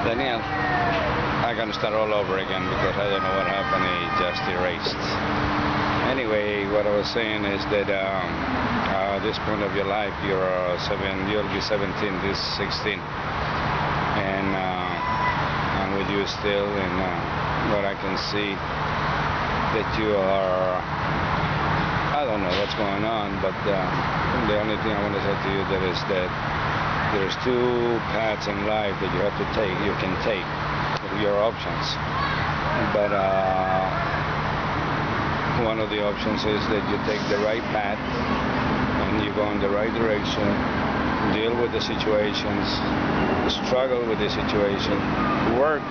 Daniel, I'm gonna start all over again because I don't know what happened. It just erased. Anyway, what I was saying is that at this point of your life, you'll be 17, this 16, and I'm with you still. And what I can see that you are, I don't know what's going on, but the only thing I want to say to you that is that there's two paths in life that you have to take. You can take your options, but one of the options is that you take the right path and you go in the right direction, deal with the situations, struggle with the situation, work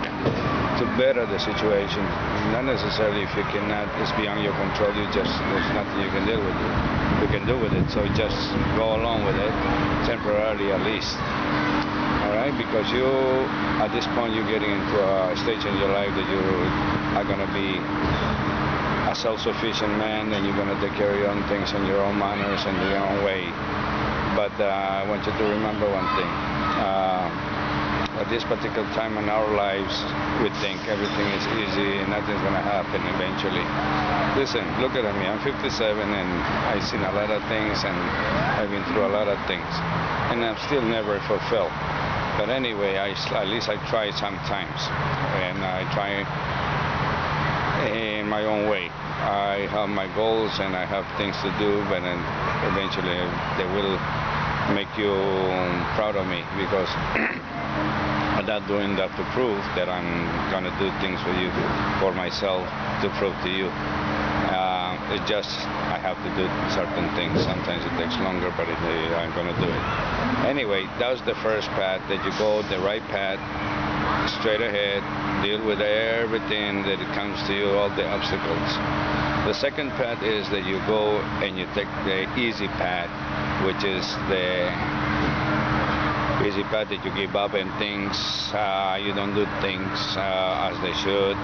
to better the situation. Not necessarily if you cannot, it's beyond your control. There's nothing you can deal with it. You can do with it. So just go along with it, temporarily at least. All right, because you, at this point, you're getting into a stage in your life that you are going to be a self-sufficient man, and you're going to take care of your own things in your own manners and your own way. But I want you to remember one thing. At this particular time in our lives, we think everything is easy and nothing's going to happen eventually. Listen, look at me. I'm 57 and I've seen a lot of things and I've been through a lot of things. And I'm still never fulfilled. But anyway, at least I try sometimes. And I try in my own way. I have my goals and I have things to do, but then eventually they will make you proud of me, because I'm not doing that to prove that I'm going to do things for you, for myself, to prove to you. It's just I have to do certain things. Sometimes it takes longer, but I'm going to do it. Anyway, that's the first path, that you go the right path, straight ahead, deal with everything that it comes to you, all the obstacles. The second path is that you go and you take the easy path, which is the easy path that you give up and things, you don't do things as they should.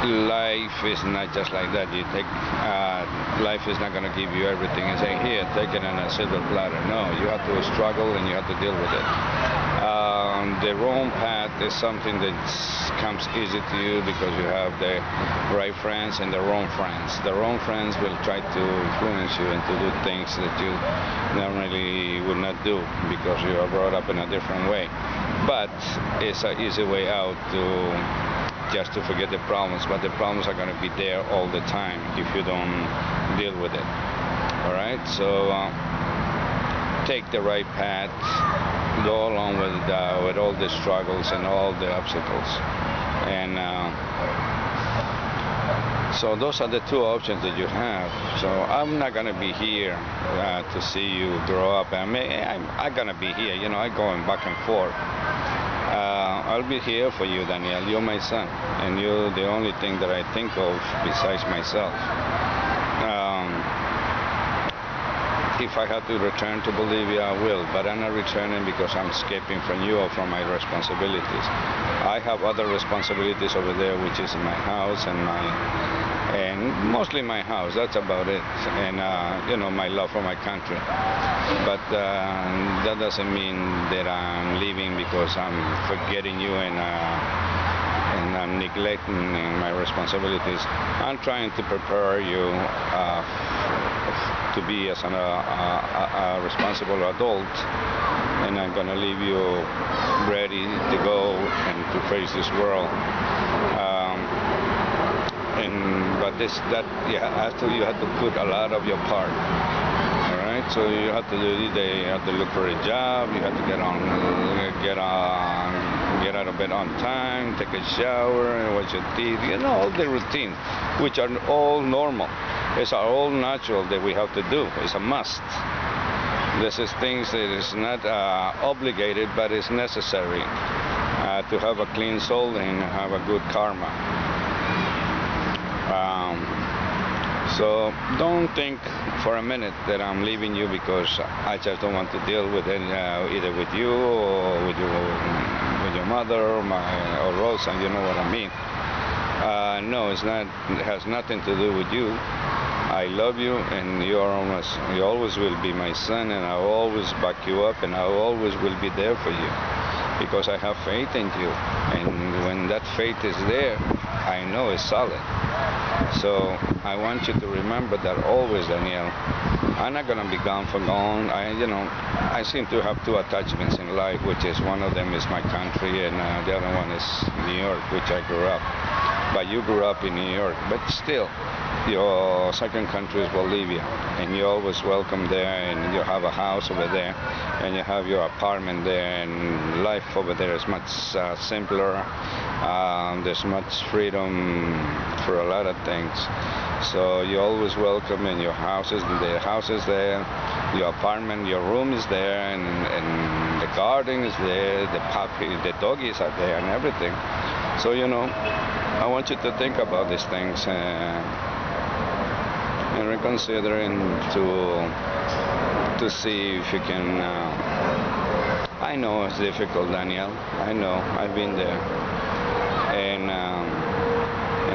Life is not just like that. Life is not going to give you everything and say, here, take it on a silver platter. No, you have to struggle and you have to deal with it. The wrong path is something that comes easy to you because you have the right friends and the wrong friends. The wrong friends will try to influence you and to do things that you normally would not do because you are brought up in a different way. But it's an easy way out just to forget the problems, but the problems are going to be there all the time if you don't deal with it. All right, so take the right path, go along with all the struggles and all the obstacles, and so those are the two options that you have. So I'm not going to be here to see you grow up. I'm going to be here, I'm going back and forth. I'll be here for you, Daniel. You're my son, and you're the only thing that I think of besides myself. If I have to return to Bolivia, I will, but I'm not returning because I'm escaping from you or from my responsibilities. I have other responsibilities over there, which is my house and mostly my house. That's about it, and my love for my country. But that doesn't mean that I'm leaving because I'm forgetting you and I'm neglecting my responsibilities. I'm trying to prepare you to be as a responsible adult, and I'm going to leave you ready to go and to face this world. You have to put a lot of your part. All right, so you have to look for a job. You have to get out of bed on time, take a shower, and wash your teeth. All the routine, which are all normal. It's all natural that we have to do. It's a must. This is things that is not obligated, but it's necessary to have a clean soul and have a good karma. So don't think for a minute that I'm leaving you because I just don't want to deal with it, either with you or with your mother or Rosa. You know what I mean? No, it's not. It has nothing to do with you. I love you, and you always will be my son, and I always back you up, and I always will be there for you because I have faith in you. And when that faith is there, I know it's solid. So I want you to remember that always, Daniel. I'm not gonna be gone for long. I seem to have two attachments in life, which is one of them is my country, and the other one is New York, which I grew up. But you grew up in New York, but still, your second country is Bolivia, and you're always welcome there, and you have a house over there, and you have your apartment there, and life over there is much simpler. There's much freedom for a lot of things. So you're always welcome, and the house is there, your apartment, your room is there, and the garden is there, the puppy, the doggies are there, and everything. So I want you to think about these things and reconsider and to see if you can. I know it's difficult, Daniel. I know. I've been there, and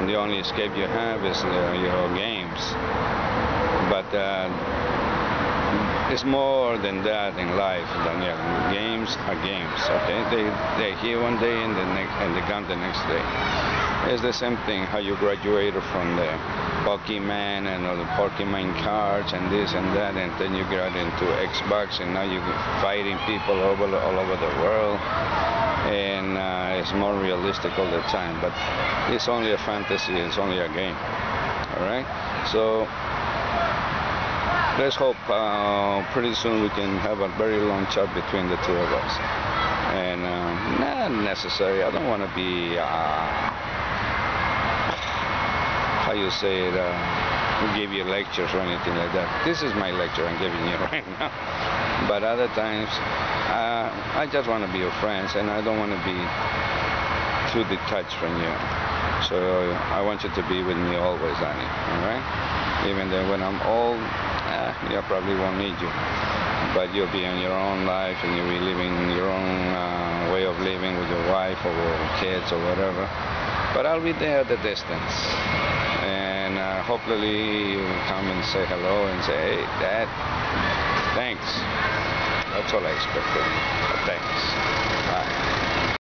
the only escape you have is your games. But it's more than that in life, Daniel. Games are games, okay? They're here one day and they're gone the next day. It's the same thing how you graduated from the Pokemon and all the Pokemon cards and this and that, and then you got into Xbox, and now you're fighting people all over the world, and it's more realistic all the time. But it's only a fantasy. It's only a game. All right. So let's hope pretty soon we can have a very long chat between the two of us. And not necessary. I don't want to be, how you say it, give you lectures or anything like that. This is my lecture I'm giving you right now. But other times, I just want to be your friends, and I don't want to be too detached from you. So I want you to be with me always, Annie. All right? Even then when I'm old, I probably won't need you. But you'll be in your own life, and you'll be living your own way of living with your wife or kids or whatever. But I'll be there at the distance. And hopefully you'll come and say hello and say, hey, Dad, thanks. That's all I expect from you. Thanks. Bye.